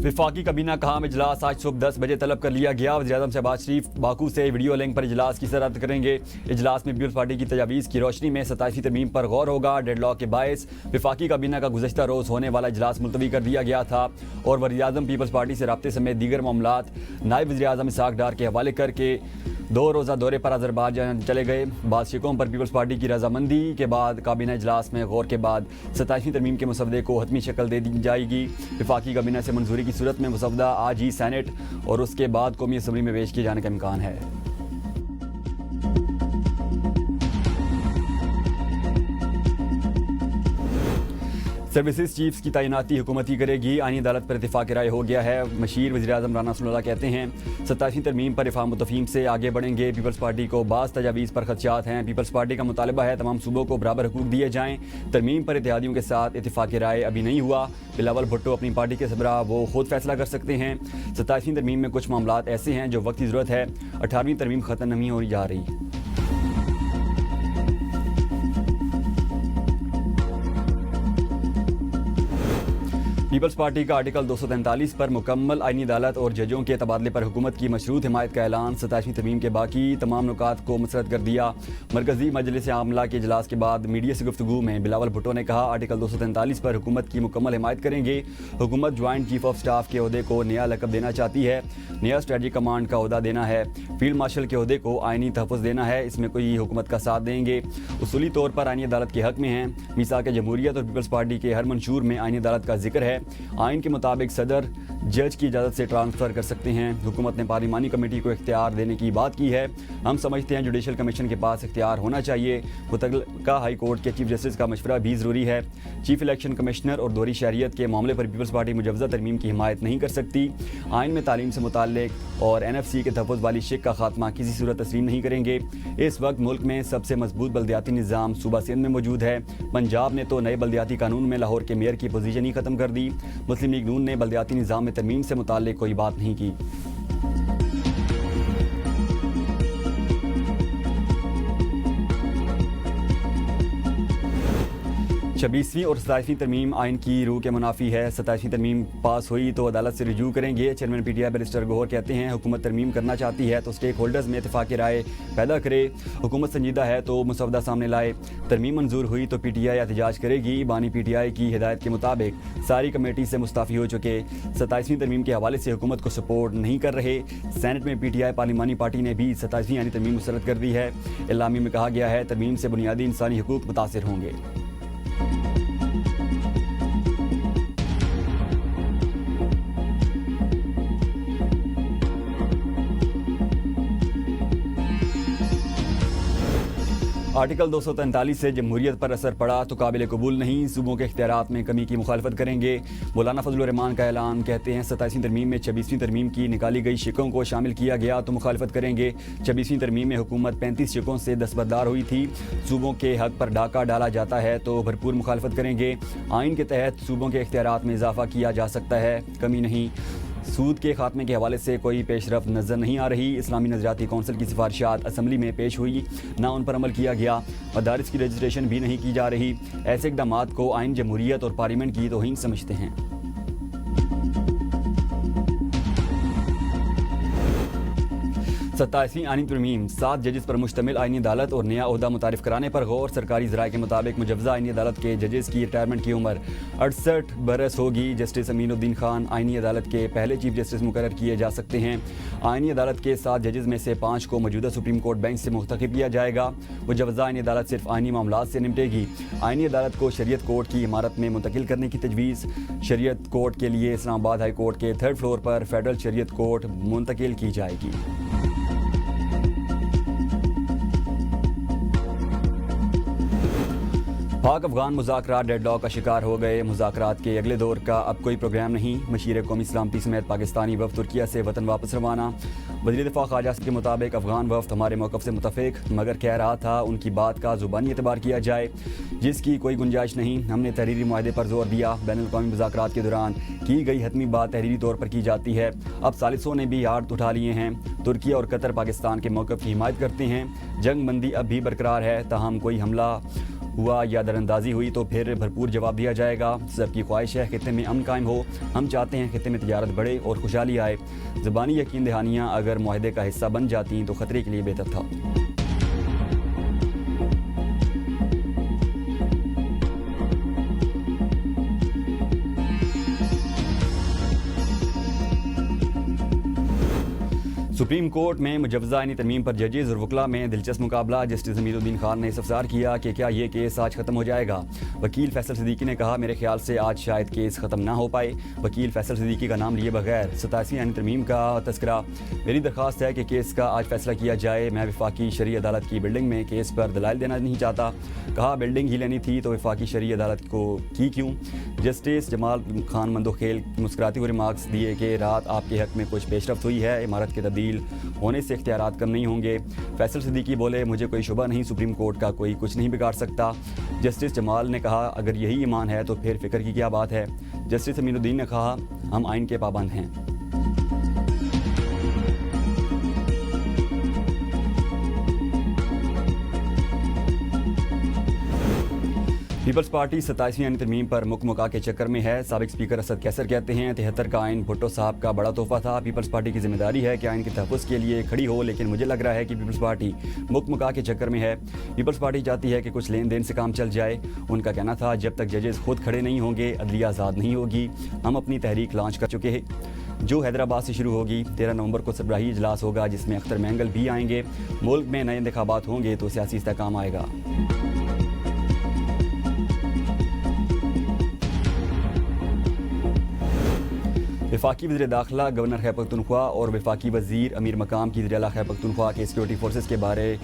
वफाकी काबीना का अहम इजलास आज सुबह 10 बजे तलब कर लिया गया। वज़ीर-ए-आज़म शहबाज शरीफ बाकू से वीडियो लिंक पर इजलास की सदारत करेंगे। इजलास में पीपल्स पार्टी की तजावीज़ की रोशनी में 27वीं तरमीम पर गौर होगा। डेडलॉक के बायस वफाकी काबीना का गुज़श्ता रोज़ होने वाला इजलास मुलतवी कर दिया गया था और वज़ीर-ए-आज़म पीपल्स पार्टी से रब्ते समेत दीगर मामलात नायब वज़ीर-ए-आज़म इसहाक डार के हवाले करके 2 रोज़ा दौरे पर अज़रबैजान चले गए। बाद शिकों पर पीपल्स पार्टी की रजामंदी के बाद काबीना इजलास में गौर के बाद 27वीं तरमीम के मसवदे को हतमी शक्ल दे दी जाएगी। वफाकी काबीना से मंजूरी की सूरत में मसवदा आज ही सेनेट और उसके बाद कौमी असम्बली में पेश किए जाने का इम्कान है। सर्विसेज चीफ्स की तैनाती हुकूमती करेगी। आईनी अदालत पर इत्तेफाक राय हो गया है। मशीर वज़ीर-ए-आज़म राना सनाउल्लाह कहते हैं 27वीं तरमीम पर इफ़ाम मुतफ़ीम से आगे बढ़ेंगे। पीपल्स पार्टी को बाज़ तजावीज़ पर खदशात हैं। पीपल्स पार्टी का मुतालबा है तमाम सूबों को बराबर हकूक़ दिए जाएँ। तरमीम पर इत्तेहादियों के साथ इत्तेफाक राय अभी नहीं हुआ। बिलावल भुट्टो अपनी पार्टी के सरबराह वो खुद फैसला कर सकते हैं। 27वीं तरमीम में कुछ मामलात ऐसे हैं जो वक्त की ज़रूरत है। 18वीं तरमीम ख़त्म नहीं हो जा रही। पीपल्स पार्टी का आर्टिकल 243 पर मुकम्मल आईनी अदालत और जजों के तबादले पर हुकूमत की मशरूत हिमायत का ऐलान। 27वीं तरमीम के बाकी तमाम नुकात को मुस्तरद कर दिया। मरकजी मजलिस आमला के इजलास के बाद मीडिया से गुफ्तगू में बिलावल भुट्टो ने कहा आर्टिकल 243 पर हुकूमत की मुकम्मल हिमायत करेंगे। हुकूमत ज्वाइंट चीफ ऑफ स्टाफ के अहदे को नया लकब देना चाहती है, नया स्ट्रेटजिक कमांड का अहदा देना है, फील्ड मार्शल के अहदे को आईनी तहफ़्फ़ुज़ देना है। इसमें कोई हुकूमत का साथ देंगे। उसूली तौर पर आईनी अदालत के हक में हैं। मीसाक जमहूरियत और पीपल्स पार्टी के हर मंशूर में आईनी अदालत का जिक्र है। आइन के मुताबिक सदर जज की इजाज़त से ट्रांसफ़र कर सकते हैं। हुकूमत ने पार्लिमानी कमेटी को इख्तियार देने की बात की है। हम समझते हैं जुडिशल कमीशन के पास इख्तियार होना चाहिए। मुतल्लिका हाई कोर्ट के चीफ जस्टिस का मशवरा भी ज़रूरी है। चीफ इलेक्शन कमिश्नर और दोहरी शहरियत के मामले पर पीपल्स पार्टी मुजवज़ा तरमीम की हिमायत नहीं कर सकती। आइन में तालीम से मुताल्लिक और NFC के तहफ़्फ़ुज़ वाली शिक का खात्मा किसी सूरत तस्लीम नहीं करेंगे। इस वक्त मुल्क में सबसे मजबूत बल्दियाती निज़ाम सूबा सिंध में मौजूद है। पंजाब ने तो नए बल्दियाती कानून में लाहौर के मेयर की पोजीशन ही ख़त्म कर दी। मुस्लिम लीग नून ने बल्दियाती निज़ाम में तरमीम से मुताल्लिक कोई बात नहीं की। 26वीं और 27वीं तरमीम आइन की रूह के मुनाफी है। 27वीं तरमीम पास हुई तो अदालत से रिजू करेंगे। चेयरमैन PTI बैरिस्टर गौहर कहते हैं हुकूमत तरमीम करना चाहती है तो स्टेक होल्डर्स में इत्तेफाक राय पैदा करे। हुकूमत संजीदा है तो मुसवदा सामने लाए। तरमीम मंजूर हुई तो PTI एहतजाज करेगी। बानी PTI की हिदायत के मुताबिक सारी कमेटी से मुस्ताफ़ी हो चुके। 27वीं तरमीम के हवाले से हुकूमत को सपोर्ट नहीं कर रहे। सेनेट में PTI पार्लिमानी पार्टी ने भी 27वीं आईनी तरमीम मुस्तरद कर दी है। इलामी में कहा गया है तरमीम से बुनियादी इंसानी हकूक़ मुतासिर होंगे। आर्टिकल 243 से जमहूरियत पर असर पड़ा तो काबिल कबूल नहीं। सूबों के इख्तियारात में कमी की मुखालफत करेंगे। मौलाना फजलुर रहमान का ऐलान। कहते हैं 27वीं तरमीम में 26वीं तरमीम की निकाली गई शिकों को शामिल किया गया तो मुखालफत करेंगे। 26वीं तरमीम में हुकूमत 35 शिकों से दस्तबरदार हुई थी। सूबों के हक पर डाका डाला जाता है तो भरपूर मुखालफत करेंगे। आइन के तहत सूबों के इख्तियारात में इजाफा किया जा सकता है, कमी नहीं। सूद के खात्मे के हवाले से कोई पेशरफ नज़र नहीं आ रही। इस्लामी नज़रियाती कौंसिल की सिफारिशात असम्बली में पेश हुई, ना उन पर अमल किया गया। मदारिस की रजिस्ट्रेशन भी नहीं की जा रही। ऐसे इक़दामात को आइन जमहूरियत और पार्लियामेंट की तौहीन समझते हैं। 27वीं आईनी तरमीम 7 जजेस पर मुश्तमिल आईनी अदालत और नया ओहदा मुतारिफ कराने पर गौर। सरकारी ज़राए के मुताबिक मुजवज़ा आईनी अदालत के जजेस की रिटायरमेंट की उम्र 68 बरस होगी। जस्टिस अमीनुद्दीन खान आईनी अदालत के पहले चीफ जस्टिस मुकर्रर किए जा सकते हैं। आईनी अदालत के 7 जजेस में से 5 को मौजूदा सुप्रीम कोर्ट बेंच से मुंतखब किया जाएगा। मुजवज़ा आईनी अदालत सिर्फ आईनी मामलात से निपटेगी। आईनी अदालत को शरीयत कोर्ट की इमारत में मुंतकिल करने की तजवीज़। शरीयत कोर्ट के लिए इस्लामाबाद हाई कोर्ट के 3rd फ्लोर पर फेडरल शरीयत कोर्ट मुंतकिल की जाएगी। पाक अफगान मुज़ाकरात डेडलॉक का शिकार हो गए। मुज़ाकरात के अगले दौर का अब कोई प्रोग्राम नहीं। मशीर कौमी सलामती समेत पाकिस्तानी वफ़द तुर्किया से वतन वापस रवाना। वज़ीर दिफ़ा ख्वाजा आसिफ के मुताबिक अफगान वफ़द हमारे मौक़िफ़ से मुतफ़िक मगर कह रहा था उनकी बात का ज़ुबानी एतबार किया जाए जिसकी कोई गुंजाइश नहीं। हमने तहरीरी मुआहदे पर जोर दिया। बैनुल-अक़वामी मुज़ाकरात के दौरान की गई हतमी बात तहरीरी तौर पर की जाती है। अब सालिसों ने भी हाथ उठा लिए हैं। तुर्किया और कतर पाकिस्तान के मौक़िफ़ की हिमायत करते हैं। जंग बंदी अब भी बरकरार है, ताहम कोई हमला हुआ या दरअंदाजी हुई तो फिर भरपूर जवाब दिया जाएगा। सबकी ख्वाहिश है खित्ते में अमन कायम हो। हम चाहते हैं खित्ते में तिजारत बढ़े और खुशहाली आए। ज़बानी यकीन दहानियाँ अगर मुआहदे का हिस्सा बन जाती तो ख़तरे के लिए बेहतर था। सुप्रीम कोर्ट में मुजवजा आईनी तरमीम पर जजेस और वकला में दिलचस्प मुकाबला। जस्टिस हमीदुद्दीन खान ने इस्तफसार किया कि क्या ये केस आज ख़त्म हो जाएगा। वकील फैसल सिद्दीकी ने कहा, मेरे ख्याल से आज शायद केस ख़त्म ना हो पाए। वकील फैसल सिद्दीकी का नाम लिए बगैर 87वीं आईनी तरमीम का तस्करा। मेरी दरख्वास्त है कि केस का आज फैसला किया जाए। मैं वफाकी शरई अदालत की बिल्डिंग में केस पर दलाइल देना नहीं चाहता। कहा, बिल्डिंग ही लेनी थी तो वफाकी शरई अदालत को की क्यों। जस्टिस जमाल खान मंदोखेल मुस्कुराते हुए रिमार्क्स दिए कि रात आपके हक में कुछ पेशरफ्त हुई है। इमारत के तब्दील होने से इख्तियारात कम नहीं होंगे। फैसल सिद्दीकी बोले, मुझे कोई शुबा नहीं, सुप्रीम कोर्ट का कोई कुछ नहीं बिगाड़ सकता। जस्टिस जमाल ने कहा, अगर यही ईमान है तो फिर फिक्र की क्या बात है। जस्टिस अमीनुद्दीन ने कहा, हम आइन के पाबंद हैं। पीपल्स पार्टी 27वीं आईनी तरमीम पर मुकमुका के चक्कर में है। साबिक स्पीकर असद कैसर कहते हैं, 73 का आइन भुट्टो साहब का बड़ा तोहफा था। पीपल्स पार्टी की जिम्मेदारी है कि आइन के तहफ़्फ़ुज़ के लिए खड़ी हो, लेकिन मुझे लग रहा है कि पीपल्स पार्टी मुकमुका के चक्कर में है। पीपल्स पार्टी चाहती है कि कुछ लेन देन से काम चल जाए। उनका कहना था, जब तक जजेस खुद खड़े नहीं होंगे अदलिया आज़ाद नहीं होगी। हम अपनी तहरीक लॉन्च कर चुके हैं जो हैदराबाद से शुरू होगी। 13 नवंबर को सरबराही इजलास होगा जिसमें अख्तर मैंगल भी आएंगे। मुल्क में नए इंतखाबात होंगे तो सियासी इस्तेहकाम आएगा। वफाकी वज़ीर दाखिला गवर्नर खैबर पख्तूनख्वा और वफाकी वज़ीर अमीर मकाम की ज़िला खैबर पख्तूनख्वा के सिक्योरिटी फोर्सेस के बारे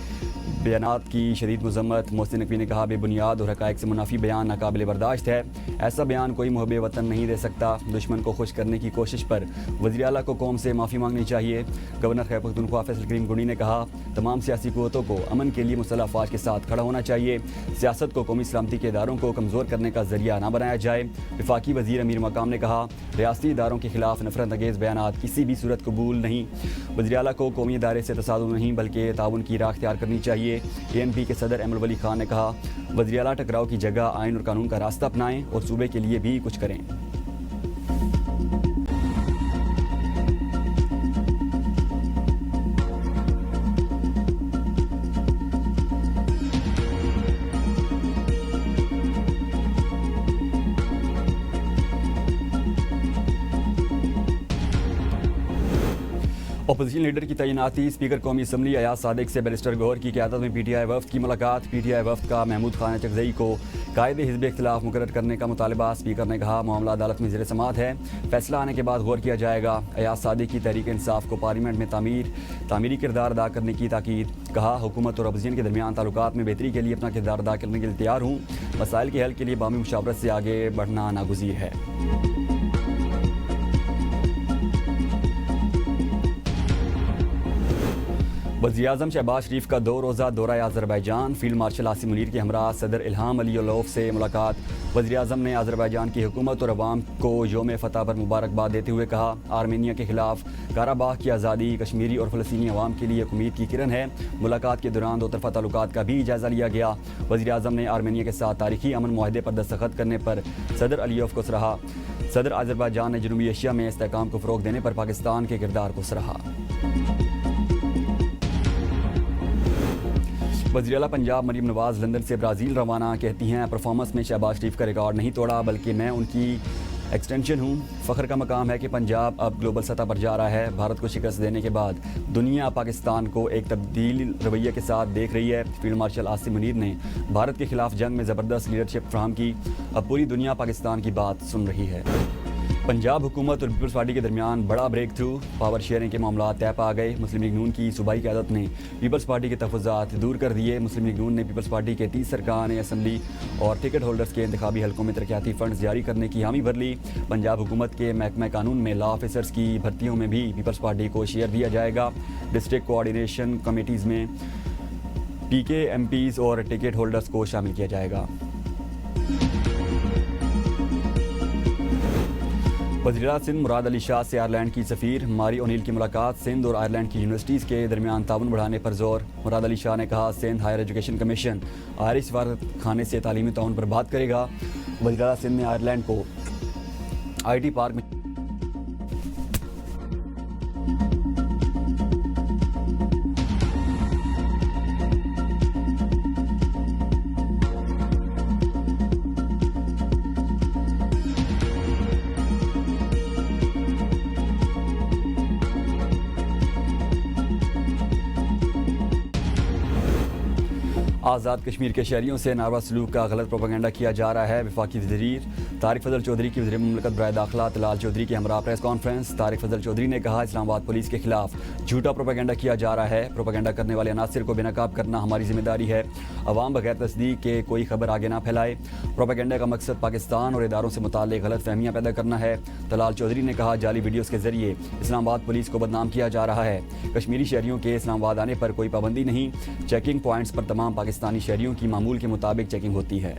बयानात की शदीद मज़म्मत। मोहसिन नकवी ने कहा, बेबुनियाद और हक़ाइक़ से मुनाफी बयान नाकाबिले बर्दाश्त है। ऐसा बयान कोई मुहब्बे वतन नहीं दे सकता। दुश्मन को खुश करने की कोशिश पर वज़ीर आला को कौम से माफ़ी मांगनी चाहिए। गवर्नर खैबर पख्तूनख्वा फैसल करीम गुंडी ने कहा, तमाम सियासी क़ुव्वतों को अमन के लिए मुसल्लह अफ़वाज के साथ खड़ा होना चाहिए। सियासत को कौमी सलामती के इदारों को कमज़ोर करने का ज़रिया न बनाया जाए। वफाकी वज़ीर अमीर मकाम ने कहा, रियासती इदारों के खिलाफ नफरत अंगेज़ बयानात किसी भी सूरत कबूल नहीं। वज़ीर आला को कौमी इदारे से तसादुम नहीं बल्कि ताउन की राह इख्तियार करनी चाहिए। ANP के सदर अहमद वली खान ने कहा, वज़ीर आला टकराव की जगह आइन और कानून का रास्ता अपनाएं और सूबे के लिए भी कुछ करें। अपोजिशन लीडर की तैनाती। स्पीकर कौमी असम्बली अयाज सादिक से बैरिस्टर गौहर की क़यादत में PTI वफ़द की मुलाकात। PTI वफ़द का महमूद खान चकजई को कायदे हिज़्ब इख्तिलाफ मुकर्रर करने का मुतालबा। स्पीकर ने कहा, मामला अदालत में ज़ेर समाअत है, फैसला आने के बाद गौर किया जाएगा। अयाज सादिक की तहरीक इंसाफ को पार्लियामेंट में तामीरी किरदार अदा करने की ताकीद। कहा, हुकूमत और अपोजिशन के दरमियान ताल्लुकात में बेहतरी के लिए अपना किरदार अदा करने के लिए तैयार हूँ। मसाइल के हल के लिए बामी मुशावरत से आगे बढ़ना नागुज़ीर है। वज़ीर-ए-आज़म शहबाज शरीफ का 2 रोज़ा दौरा Azerbaijan. Field marshal Asim Munir के हमरा सदर इल्हाम अलीयोव से मुलाकात। वज़ीर-ए-आज़म ने अज़रबैजान की हुकूमत और अवाम को यौम फ़तह पर मुबारकबाद देते हुए कहा, आर्मेनिया के खिलाफ काराबाग की आज़ादी कश्मीरी और फ़लस्तीनी अवाम के लिए एक उम्मीद की किरण है। मुलाकात के दौरान 2 तरफ़ा ताल्लुकात का भी जायज़ा लिया गया। वज़ीर-ए-आज़म ने आर्मेनिया के साथ तारीखी अमन मुआहदे पर दस्तखत करने पर सदर अलीयोव को सराहा। सदर अज़रबैजान ने जनूबी एशिया में इस्तेहकाम को फ़रोग़ देने पर पाकिस्तान के किरदार को सराहा। वज़ीर आला पंजाब मरीम नवाज़ लंदन से ब्राज़ील रवाना। कहती हैं, परफॉर्मेंस में शहबाज शरीफ का रिकॉर्ड नहीं तोड़ा बल्कि मैं उनकी एक्सटेंशन हूँ। फ़ख्र का मकाम है कि पंजाब अब ग्लोबल सतह पर जा रहा है। भारत को शिकस्त देने के बाद दुनिया पाकिस्तान को एक तब्दील रवैये के साथ देख रही है। फील्ड मार्शल आसिम मुनीर ने भारत के खिलाफ जंग में ज़बरदस्त लीडरशिप फ्राहम की। अब पूरी दुनिया पाकिस्तान की बात सुन रही है। पंजाब हुकूमत और पीपल्स पार्टी के दरमियान बड़ा ब्रेक थ्रू। पावर शेयरिंग के मामला तय पा गए। मुस्लिम लीग नून की सूबाई क़यादत ने पीपल्स पार्टी के तहफ़्फ़ुज़ात दूर कर दिए। मुस्लिम लीग नून ने पीपल्स पार्टी के 30 सरकान असम्बली और टिकट होल्डर्स के इंतखाबी हलकों में तरक्याती फ़ंड्स जारी करने की हामी भर ली। पंजाब हुकूमत के महकमा कानून में लॉ ऑफिसर्स की भर्तियों में भी पीपल्स पार्टी को शेयर दिया जाएगा। डिस्ट्रिक्ट कोऑर्डिनेशन कमेटीज़ में PK MPs और टिकट होल्डर्स को शामिल किया जाएगा। वज़ीर आला सिंध मुराद अली शाह से आयरलैंड की सफ़ीर मारी ओनील की मुलाकात। सिंध और आयरलैंड की यूनिवर्सिटीज़ के दरमियान ताउन बढ़ाने पर जोर। मुराद अली शाह ने कहा, Sindh higher education commission Irish सफारत खाने से तालीमी ताउन पर बात करेगा। वज़ीर आला सिंध ने आयरलैंड को IT पार्क में आज़ाद कश्मीर के शहरियों से नारवा सलूक का गलत प्रोपेगेंडा किया जा रहा है। वफाकी वज़ीर तारिक फजल चौधरी की वज़ीर मुमलिकत बराए दाखिला तलाल चौधरी के हमरा प्रेस कॉन्फ्रेंस। तारिक फजल चौधरी ने कहा, इस्लामाबाद पुलिस के खिलाफ झूठा प्रोपेगेंडा किया जा रहा है। प्रोपेगेंडा करने वाले अनासर को बेनकाब करना हमारी जिम्मेदारी है। अवाम बगैर तस्दीक के कोई खबर आगे ना फैलाए। प्रोपेगेंडा का मकसद पाकिस्तान और इदारों से मुताल्लिक गलत फहमियाँ पैदा करना है। तलाल चौधरी ने कहा, जाली वीडियोज़ के जरिए इस्लामाबाद पुलिस को बदनाम किया जा रहा है। कश्मीरी शहरियों के इस्लामाबाद आने पर कोई पाबंदी नहीं। चेकिंग पॉइंट्स पर तमाम पाकिस्तानी शहरियों की मामूल के मुताबिक चेकिंग होती है।